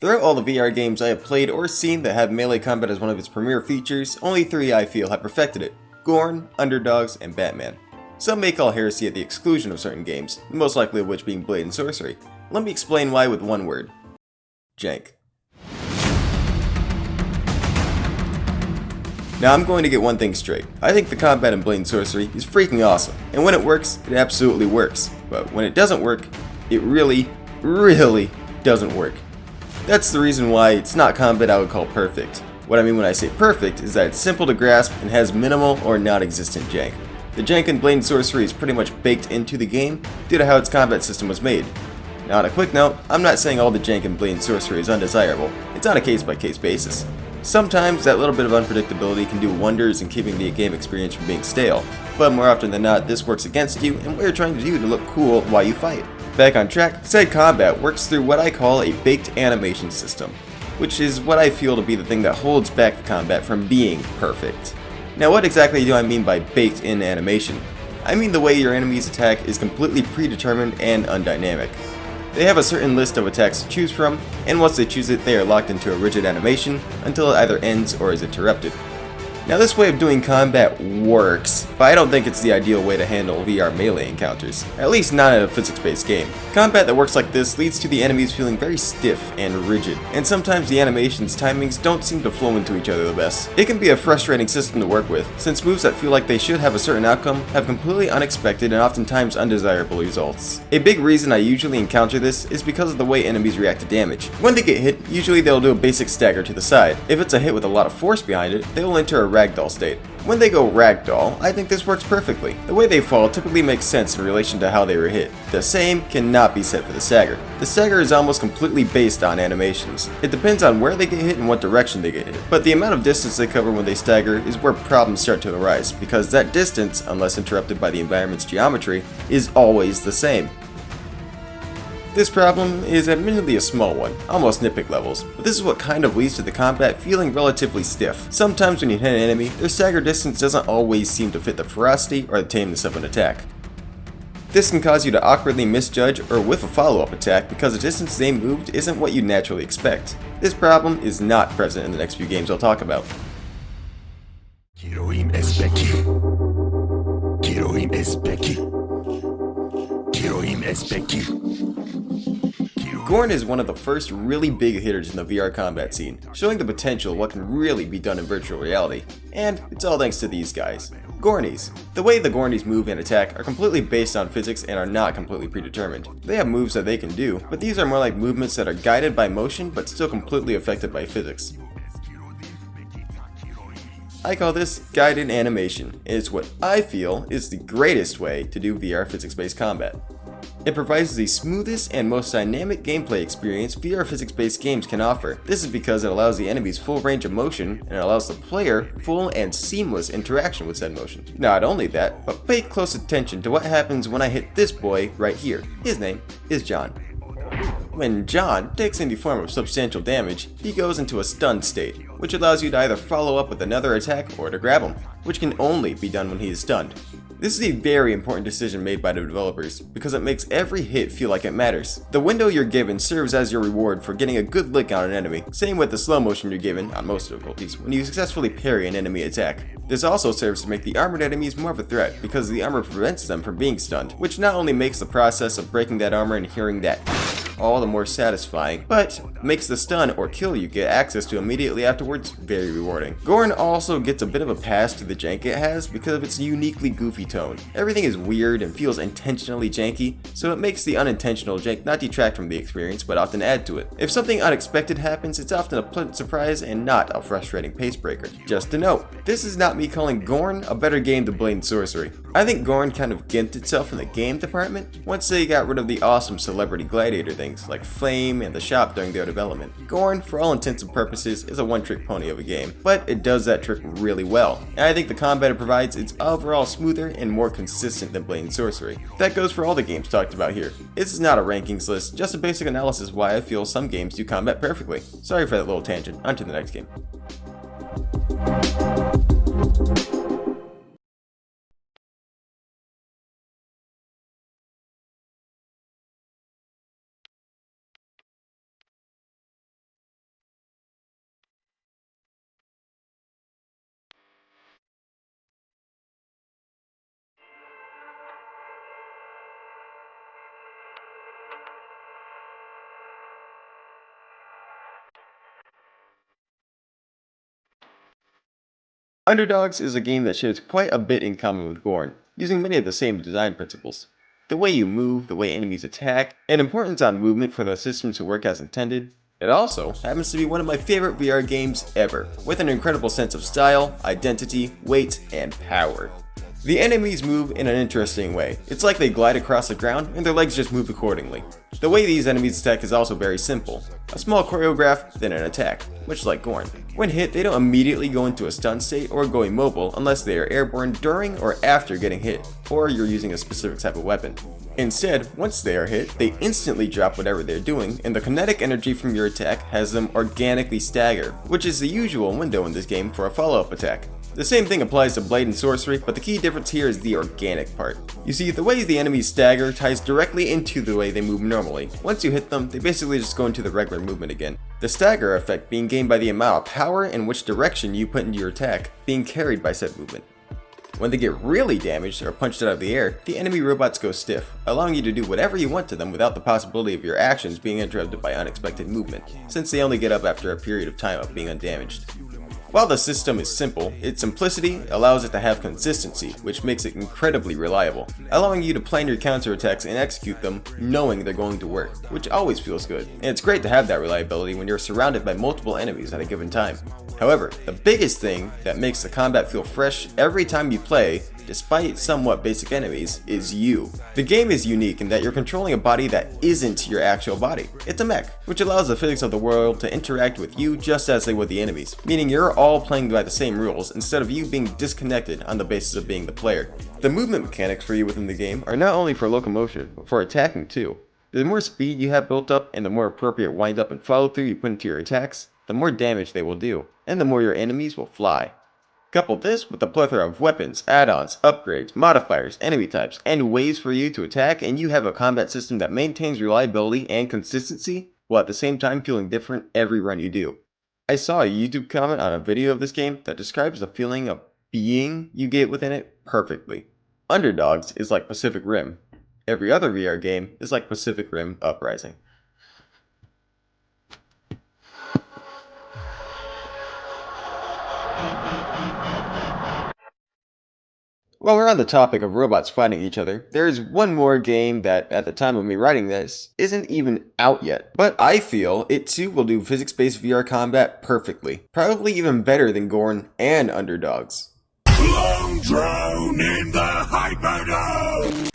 Throughout all the VR games I have played or seen that have melee combat as one of its premier features, only 3 I feel have perfected it: Gorn, Underdogs, and Batman. Some may call heresy at the exclusion of certain games, the most likely of which being Blade and Sorcery. Let me explain why with one word: jank. Now I'm going to get one thing straight. I think the combat in Blade and Sorcery is freaking awesome, and when it works, it absolutely works. But when it doesn't work, it really doesn't work. That's the reason why it's not combat I would call perfect. What I mean when I say perfect is that it's simple to grasp and has minimal or non-existent jank. The jank in Blade and Sorcery is pretty much baked into the game due to how its combat system was made. Now on a quick note, I'm not saying all the jank in Blade and Sorcery is undesirable. It's on a case-by-case basis. Sometimes that little bit of unpredictability can do wonders in keeping the game experience from being stale, but more often than not this works against you and what you're trying to do to look cool while you fight. Back on track, said combat works through what I call a baked animation system, which is what I feel to be the thing that holds back the combat from being perfect. Now what exactly do I mean by baked in animation? I mean the way your enemy's attack is completely predetermined and undynamic. They have a certain list of attacks to choose from, and once they choose it they are locked into a rigid animation until it either ends or is interrupted. Now this way of doing combat works, but I don't think it's the ideal way to handle VR melee encounters, at least not in a physics-based game. Combat that works like this leads to the enemies feeling very stiff and rigid, and sometimes the animation's timings don't seem to flow into each other the best. It can be a frustrating system to work with, since moves that feel like they should have a certain outcome have completely unexpected and oftentimes undesirable results. A big reason I usually encounter this is because of the way enemies react to damage. When they get hit, usually they'll do a basic stagger to the side. If it's a hit with a lot of force behind it, they will enter a ragdoll state. When they go ragdoll, I think this works perfectly. The way they fall typically makes sense in relation to how they were hit. The same cannot be said for the stagger. The stagger is almost completely based on animations. It depends on where they get hit and what direction they get hit, but the amount of distance they cover when they stagger is where problems start to arise, because that distance, unless interrupted by the environment's geometry, is always the same. This problem is admittedly a small one, almost nitpick levels, but this is what kind of leads to the combat feeling relatively stiff. Sometimes when you hit an enemy, their stagger distance doesn't always seem to fit the ferocity or the tameness of an attack. This can cause you to awkwardly misjudge or whiff a follow-up attack because the distance they moved isn't what you'd naturally expect. This problem is not present in the next few games I'll talk about. Gorn is one of the first really big hitters in the VR combat scene, showing the potential of what can really be done in virtual reality. And it's all thanks to these guys. Gornies. The way the Gornies move and attack are completely based on physics and are not completely predetermined. They have moves that they can do, but these are more like movements that are guided by motion but still completely affected by physics. I call this guided animation, and it's what I feel is the greatest way to do VR physics-based combat. It provides the smoothest and most dynamic gameplay experience VR physics-based games can offer. This is because it allows the enemies full range of motion and it allows the player full and seamless interaction with said motion. Not only that, but pay close attention to what happens when I hit this boy right here. His name is John. When John takes any form of substantial damage, he goes into a stunned state, which allows you to either follow up with another attack or to grab him, which can only be done when he is stunned. This is a very important decision made by the developers, because it makes every hit feel like it matters. The window you're given serves as your reward for getting a good lick on an enemy, same with the slow motion you're given, on most difficulties, when you successfully parry an enemy attack. This also serves to make the armored enemies more of a threat, because the armor prevents them from being stunned, which not only makes the process of breaking that armor and hearing that all the more satisfying, but makes the stun or kill you get access to immediately afterwards very rewarding. Gorn also gets a bit of a pass to the jank it has because of its uniquely goofy tone. Everything is weird and feels intentionally janky, so it makes the unintentional jank not detract from the experience but often add to it. If something unexpected happens, it's often a pleasant surprise and not a frustrating pace breaker. Just a note, this is not me calling Gorn a better game than Blade and Sorcery. I think Gorn kind of gimped itself in the game department once they got rid of the awesome celebrity gladiator things like Flame and the shop during their development. Gorn, for all intents and purposes, is a one-trick pony of a game, but it does that trick really well, and I think the combat it provides is overall smoother and more consistent than Blade and Sorcery. That goes for all the games talked about here. This is not a rankings list, just a basic analysis why I feel some games do combat perfectly. Sorry for that little tangent, on to the next game. Underdogs is a game that shares quite a bit in common with Gorn, using many of the same design principles. The way you move, the way enemies attack, and importance on movement for the system to work as intended. It also happens to be one of my favorite VR games ever, with an incredible sense of style, identity, weight, and power. The enemies move in an interesting way. It's like they glide across the ground and their legs just move accordingly. The way these enemies attack is also very simple. A small choreograph, then an attack, much like Gorn. When hit, they don't immediately go into a stun state or go immobile unless they are airborne during or after getting hit, or you're using a specific type of weapon. Instead, once they are hit, they instantly drop whatever they're doing, and the kinetic energy from your attack has them organically stagger, which is the usual window in this game for a follow-up attack. The same thing applies to Blade and Sorcery, but the key difference here is the organic part. You see, the way the enemies stagger ties directly into the way they move normally. Once you hit them, they basically just go into the regular movement again. The stagger effect being gained by the amount of power and which direction you put into your attack being carried by said movement. When they get really damaged or punched out of the air, the enemy robots go stiff, allowing you to do whatever you want to them without the possibility of your actions being interrupted by unexpected movement, since they only get up after a period of time of being undamaged. While the system is simple, its simplicity allows it to have consistency, which makes it incredibly reliable, allowing you to plan your counterattacks and execute them knowing they're going to work, which always feels good. And it's great to have that reliability when you're surrounded by multiple enemies at a given time. However, the biggest thing that makes the combat feel fresh every time you play, despite somewhat basic enemies, is you. The game is unique in that you're controlling a body that isn't your actual body. It's a mech, which allows the physics of the world to interact with you just as they would the enemies, meaning you're all playing by the same rules instead of you being disconnected on the basis of being the player. The movement mechanics for you within the game are not only for locomotion, but for attacking too. The more speed you have built up and the more appropriate wind up and follow through you put into your attacks, the more damage they will do, and the more your enemies will fly. Couple this with a plethora of weapons, add-ons, upgrades, modifiers, enemy types, and ways for you to attack, and you have a combat system that maintains reliability and consistency, while at the same time feeling different every run you do. I saw a YouTube comment on a video of this game that describes the feeling of being you get within it perfectly. Underdogs is like Pacific Rim. Every other VR game is like Pacific Rim Uprising. While we're on the topic of robots fighting each other, there is one more game that, at the time of me writing this, isn't even out yet. But I feel it too will do physics-based VR combat perfectly. Probably even better than Gorn and Underdogs. Long drone in the Hyperdome!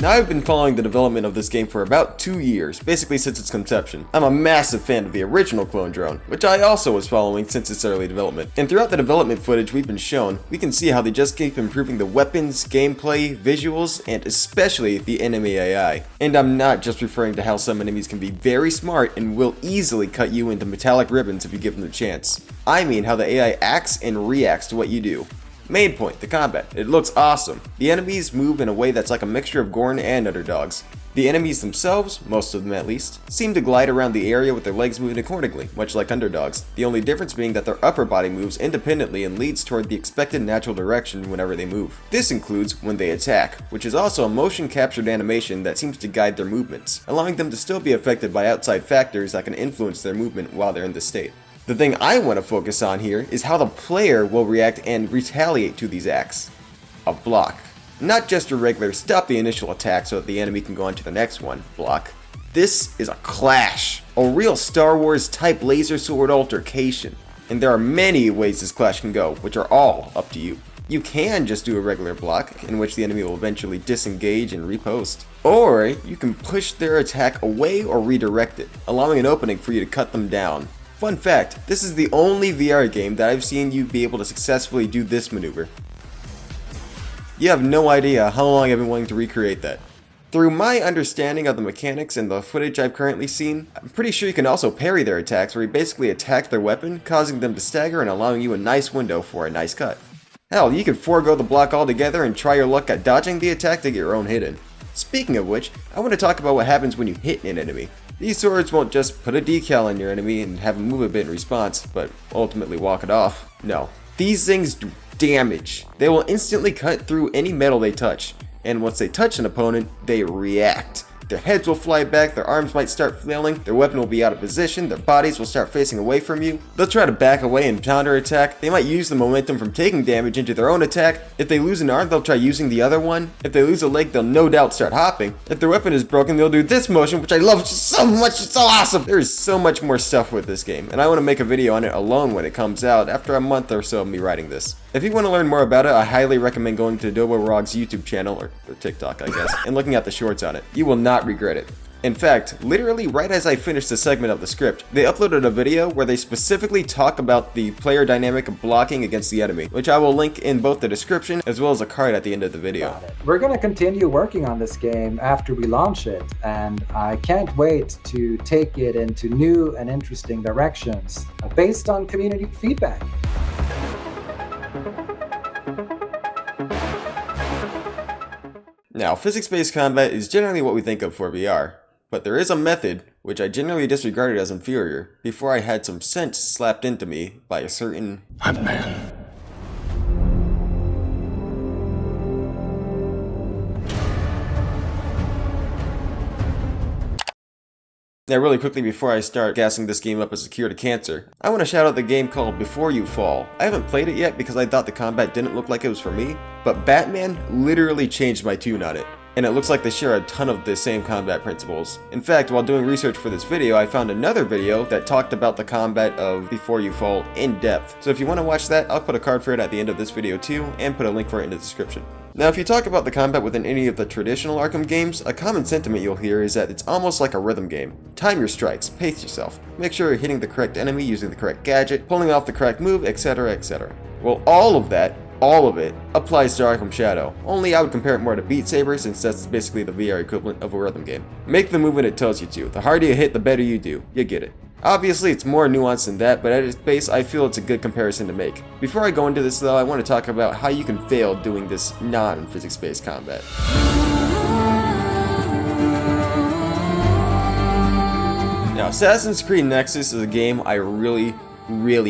Now I've been following the development of this game for about 2 years, basically since its conception. I'm a massive fan of the original Clone Drone, which I also was following since its early development. And throughout the development footage we've been shown, we can see how they just keep improving the weapons, gameplay, visuals, and especially the enemy AI. And I'm not just referring to how some enemies can be very smart and will easily cut you into metallic ribbons if you give them the chance. I mean how the AI acts and reacts to what you do. Main point, the combat. It looks awesome. The enemies move in a way that's like a mixture of Gorn and Underdogs. The enemies themselves, most of them at least, seem to glide around the area with their legs moving accordingly, much like Underdogs. The only difference being that their upper body moves independently and leads toward the expected natural direction whenever they move. This includes when they attack, which is also a motion captured animation that seems to guide their movements, allowing them to still be affected by outside factors that can influence their movement while they're in this state. The thing I want to focus on here is how the player will react and retaliate to these acts. A block. Not just a regular stop the initial attack so that the enemy can go on to the next one block. This is a clash. A real Star Wars type laser sword altercation. And there are many ways this clash can go, which are all up to you. You can just do a regular block, in which the enemy will eventually disengage and repost. Or you can push their attack away or redirect it, allowing an opening for you to cut them down. Fun fact, this is the only VR game that I've seen you be able to successfully do this maneuver. You have no idea how long I've been wanting to recreate that. Through my understanding of the mechanics and the footage I've currently seen, I'm pretty sure you can also parry their attacks where you basically attack their weapon, causing them to stagger and allowing you a nice window for a nice cut. Hell, you could forego the block altogether and try your luck at dodging the attack to get your own hit in. Speaking of which, I want to talk about what happens when you hit an enemy. These swords won't just put a decal on your enemy and have him move a bit in response, but ultimately walk it off. No. These things do damage. They will instantly cut through any metal they touch, and once they touch an opponent, they react. Their heads will fly back, their arms might start flailing, their weapon will be out of position, their bodies will start facing away from you. They'll try to back away and counterattack. They might use the momentum from taking damage into their own attack. If they lose an arm, they'll try using the other one. If they lose a leg, they'll no doubt start hopping. If their weapon is broken, they'll do this motion, which I love just so much, it's so awesome! There is so much more stuff with this game, and I want to make a video on it alone when it comes out after a month or so of me writing this. If you want to learn more about it, I highly recommend going to Doborogg's YouTube channel, or TikTok I guess, and looking at the shorts on it. You will not regret it. In fact, literally right as I finished the segment of the script, they uploaded a video where they specifically talk about the player dynamic of blocking against the enemy, which I will link in both the description as well as a card at the end of the video. We're gonna continue working on this game after we launch it, and I can't wait to take it into new and interesting directions based on community feedback. Now, physics-based combat is generally what we think of for VR, but there is a method which I generally disregarded as inferior before I had some sense slapped into me by a certain Batman. Now really quickly before I start gassing this game up as a cure to cancer, I want to shout out the game called Before You Fall. I haven't played it yet because I thought the combat didn't look like it was for me, but Batman literally changed my tune on it. And it looks like they share a ton of the same combat principles. In fact, while doing research for this video, I found another video that talked about the combat of Before You Fall in depth. So if you want to watch that, I'll put a card for it at the end of this video too, and put a link for it in the description. Now, if you talk about the combat within any of the traditional Arkham games, a common sentiment you'll hear is that it's almost like a rhythm game. Time your strikes, pace yourself, make sure you're hitting the correct enemy using the correct gadget, pulling off the correct move, etc, etc. Well, all of it applies to Arkham Shadow, only I would compare it more to Beat Saber since that's basically the VR equivalent of a rhythm game. Make the movement it tells you to. The harder you hit, the better you do. You get it. Obviously, it's more nuanced than that, but at its base, I feel it's a good comparison to make. Before I go into this though, I want to talk about how you can fail doing this non-physics-based combat. Now, Assassin's Creed Nexus is a game I really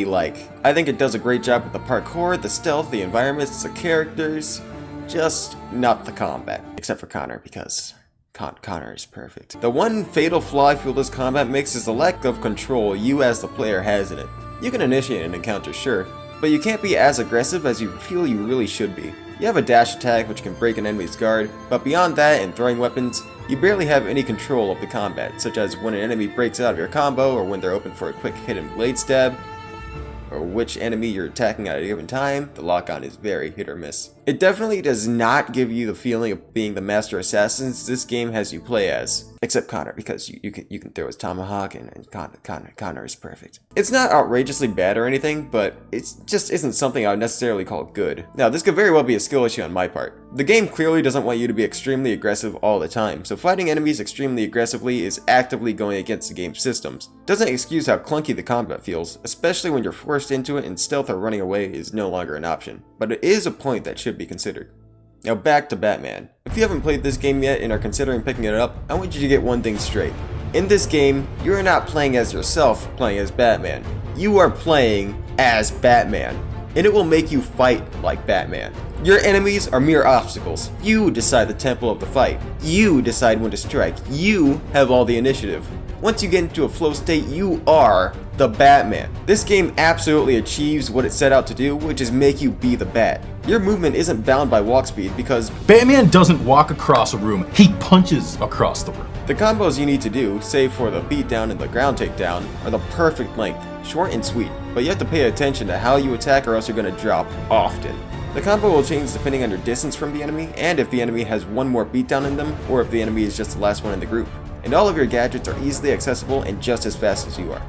like. I think it does a great job with the parkour, the stealth, the environments, the characters, just not the combat. Except for Connor, because Connor is perfect. The one fatal flaw I feel this combat makes is the lack of control you as the player has in it. You can initiate an encounter, sure, but you can't be as aggressive as you feel you really should be. You have a dash attack which can break an enemy's guard, but beyond that and throwing weapons, you barely have any control of the combat, such as when an enemy breaks out of your combo, or when they're open for a quick hidden blade stab, or which enemy you're attacking at a given time. The lock-on is very hit or miss. It definitely does not give you the feeling of being the master assassins this game has you play as. Except Connor, because you can throw his tomahawk, and Connor is perfect. It's not outrageously bad or anything, but it just isn't something I would necessarily call good. Now, this could very well be a skill issue on my part. The game clearly doesn't want you to be extremely aggressive all the time, so fighting enemies extremely aggressively is actively going against the game's systems. Doesn't excuse how clunky the combat feels, especially when you're forced into it and stealth or running away is no longer an option. But it is a point that should be considered. Now back to Batman. If you haven't played this game yet and are considering picking it up, I want you to get one thing straight. In this game, you're not playing as yourself playing as Batman. You are playing as Batman, and it will make you fight like Batman. Your enemies are mere obstacles. You decide the tempo of the fight. You decide when to strike. You have all the initiative. Once you get into a flow state, you are the Batman. This game absolutely achieves what it set out to do, which is make you be the Bat. Your movement isn't bound by walk speed because Batman doesn't walk across a room, he punches across the room. The combos you need to do, save for the beatdown and the ground takedown, are the perfect length, short and sweet, but you have to pay attention to how you attack or else you're going to drop often. The combo will change depending on your distance from the enemy, and if the enemy has one more beatdown in them, or if the enemy is just the last one in the group. And all of your gadgets are easily accessible and just as fast as you are.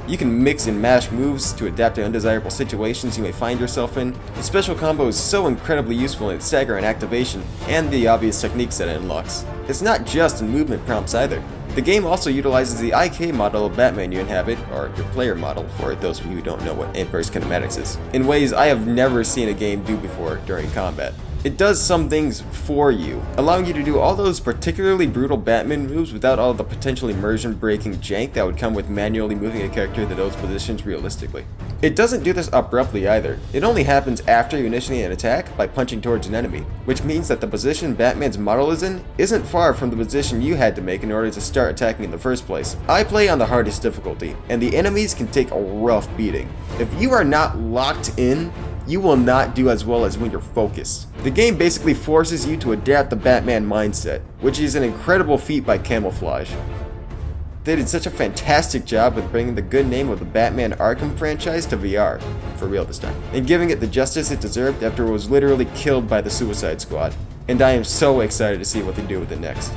You can mix and mash moves to adapt to undesirable situations you may find yourself in. The special combo is so incredibly useful in its stagger and activation, and the obvious techniques that it unlocks. It's not just in movement prompts either. The game also utilizes the IK model of Batman you inhabit, or your player model for those of you who don't know what inverse kinematics is, in ways I have never seen a game do before during combat. It does some things for you, allowing you to do all those particularly brutal Batman moves without all the potential immersion-breaking jank that would come with manually moving a character to those positions realistically. It doesn't do this abruptly either. It only happens after you initiate an attack by punching towards an enemy, which means that the position Batman's model is in isn't far from the position you had to make in order to start attacking in the first place. I play on the hardest difficulty, and the enemies can take a rough beating. If you are not locked in, you will not do as well as when you're focused. The game basically forces you to adapt the Batman mindset, which is an incredible feat by Camouflage. They did such a fantastic job with bringing the good name of the Batman Arkham franchise to VR, for real this time, and giving it the justice it deserved after it was literally killed by the Suicide Squad. And I am so excited to see what they do with it next.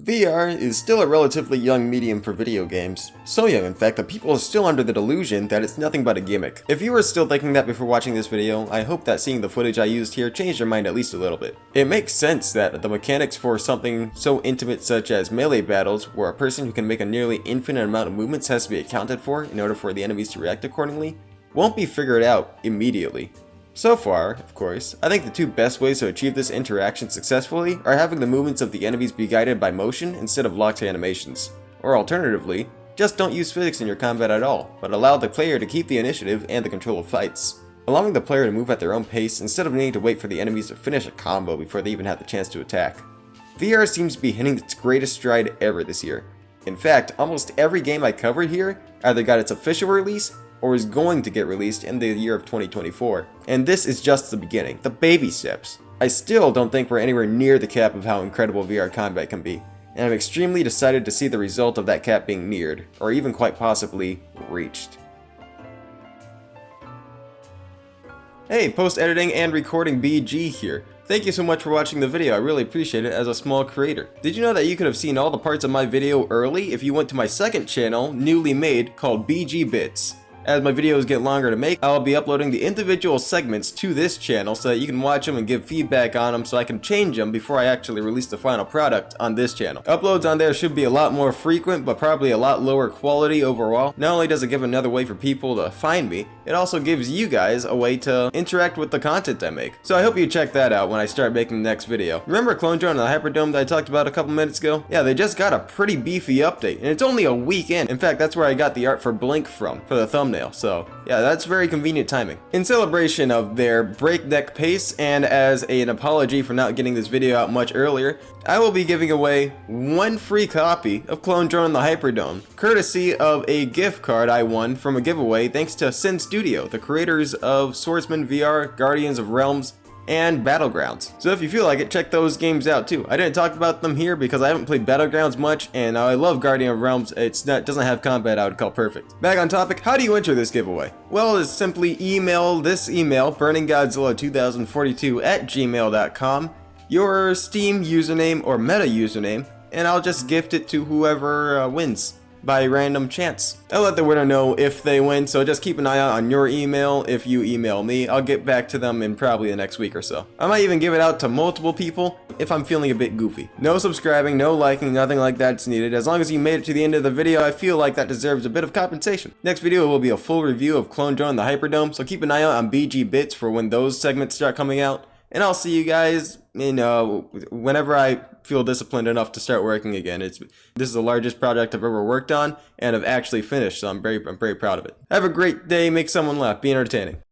VR is still a relatively young medium for video games. So young, in fact, that people are still under the delusion that it's nothing but a gimmick. If you were still thinking that before watching this video, I hope that seeing the footage I used here changed your mind at least a little bit. It makes sense that the mechanics for something so intimate such as melee battles, where a person who can make a nearly infinite amount of movements has to be accounted for in order for the enemies to react accordingly, won't be figured out immediately. So far, of course, I think the two best ways to achieve this interaction successfully are having the movements of the enemies be guided by motion instead of locked animations. Or alternatively, just don't use physics in your combat at all, but allow the player to keep the initiative and the control of fights. Allowing the player to move at their own pace instead of needing to wait for the enemies to finish a combo before they even have the chance to attack. VR seems to be hitting its greatest stride ever this year. In fact, almost every game I covered here either got its official release or is going to get released in the year of 2024. And this is just the beginning, the baby steps. I still don't think we're anywhere near the cap of how incredible VR combat can be, and I'm extremely excited to see the result of that cap being neared, or even quite possibly reached. Hey, post-editing and recording BG here. Thank you so much for watching the video, I really appreciate it as a small creator. Did you know that you could have seen all the parts of my video early if you went to my second channel, newly made, called BG Bits? As my videos get longer to make, I'll be uploading the individual segments to this channel so that you can watch them and give feedback on them so I can change them before I actually release the final product on this channel. Uploads on there should be a lot more frequent, but probably a lot lower quality overall. Not only does it give another way for people to find me, it also gives you guys a way to interact with the content I make. So I hope you check that out when I start making the next video. Remember Clone Drone and the Hyperdome that I talked about a couple minutes ago? Yeah, they just got a pretty beefy update, and it's only a week in. In fact, that's where I got the art for Blink from, for the thumbnail. So yeah, that's very convenient timing. In celebration of their breakneck pace and as an apology for not getting this video out much earlier, I will be giving away one free copy of Clone Drone and the Hyperdome, courtesy of a gift card I won from a giveaway thanks to Sin Studio, the creators of Swordsman VR, Guardians of Realms, and Battlegrounds. So if you feel like it, check those games out too. I didn't talk about them here because I haven't played Battlegrounds much, and I love Guardian of Realms. Doesn't have combat I would call perfect. Back on topic, how do you enter this giveaway? Well, it's simply email this email, burninggodzilla2042@gmail.com, your Steam username or Meta username, and I'll just gift it to whoever wins by random chance. I'll let the winner know if they win, so just keep an eye out on your email. If you email me, I'll get back to them in probably the next week or so. I might even give it out to multiple people if I'm feeling a bit goofy. No subscribing, no liking, nothing like that's needed. As long as you made it to the end of the video, I feel like that deserves a bit of compensation. Next video will be a full review of Clone Drone and the Hyperdome, so keep an eye out on BG Bits for when those segments start coming out. And I'll see you guys, whenever I feel disciplined enough to start working again. This is the largest project I've ever worked on, and I've actually finished, so I'm very proud of it. Have a great day, make someone laugh, be entertaining.